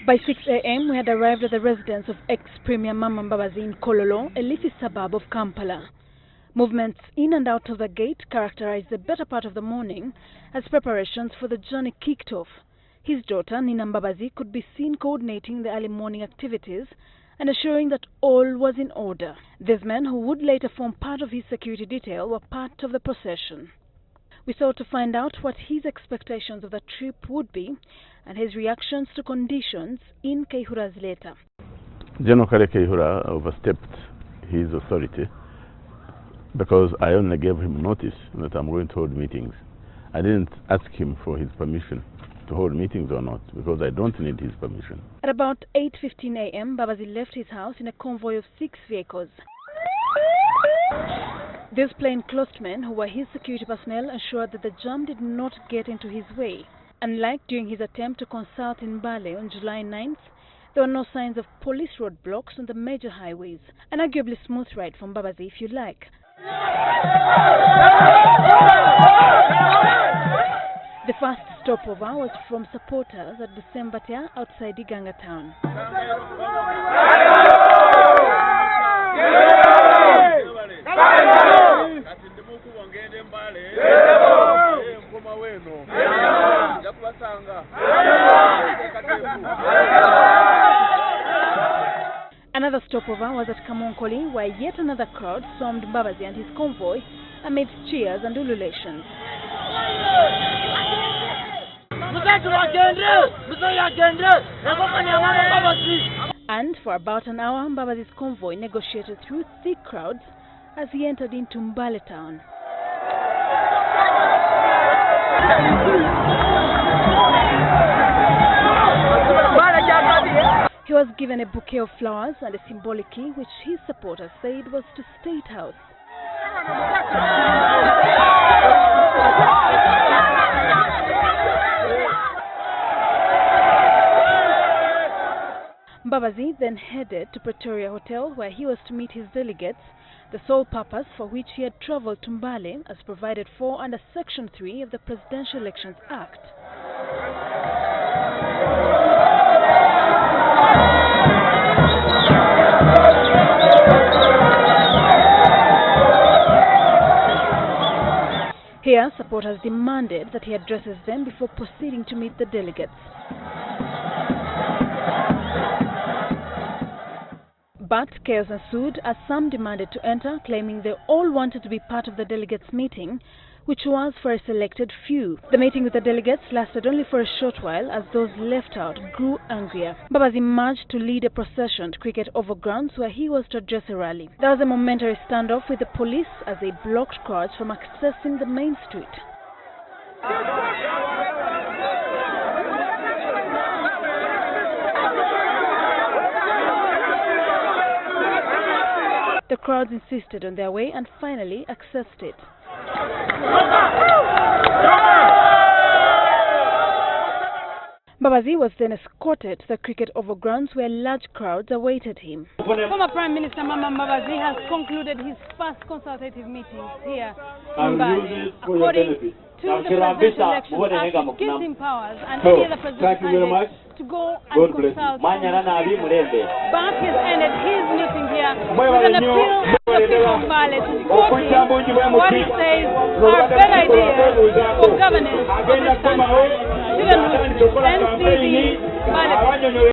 By 6 a.m., we had arrived at the residence of ex-Premier Amama Mbabazi in Kololo, a leafy suburb of Kampala. Movements in and out of the gate characterized the better part of the morning as preparations for the journey kicked off. His daughter, Nina Mbabazi, could be seen coordinating the early morning activities and assuring that all was in order. These men, who would later form part of his security detail, were part of the procession. We sought to find out what his expectations of the trip would be and his reactions to conditions in Kaihura's letter. General Kaihura overstepped his authority because I only gave him notice that I'm going to hold meetings. I didn't ask him for his permission to hold meetings or not, because I don't need his permission. At about 8:15 a.m., Mbabazi left his house in a convoy of 6 vehicles. These plainclothes men, who were his security personnel, ensured that the jam did not get into his way. Unlike during his attempt to consult in Mbale on July 9th, there were no signs of police roadblocks on the major highways. An arguably smooth ride from Mbabazi, if you like. The first stopover was from supporters at Busembatia outside Iganga town. Another stopover was at Kamonkoli, where yet another crowd stormed Mbabazi and his convoy amidst cheers and ululations. And for about an hour, Mbabazi's convoy negotiated through thick crowds as he entered into Mbale town. He was given a bouquet of flowers and a symbolic key, which his supporters said was to State House. Mbabazi then headed to Pretoria Hotel, where he was to meet his delegates, the sole purpose for which he had travelled to Mbale, as provided for under Section 3 of the Presidential Elections Act. Here, supporters demanded that he addresses them before proceeding to meet the delegates. But chaos ensued as some demanded to enter, claiming they all wanted to be part of the delegates' meeting, which was for a selected few. The meeting with the delegates lasted only for a short while as those left out grew angrier. Mbabazi emerged to lead a procession to Cricket Overgrounds, where he was to address a rally. There was a momentary standoff with the police as they blocked crowds from accessing the main street. The crowds insisted on their way and finally accessed it. Mbabazi was then escorted to the Cricket Overgrounds, where large crowds awaited him. Former Prime Minister Amama Mbabazi has concluded his first consultative meetings here in Mbale. According to the Presidential Elections Act, it gives him powers and any other president to go and consult. But he's ended his meeting here with an appeal to the people of Mbale to vote him what he says are better ideas for governance of this country. Student NCD, Mbale.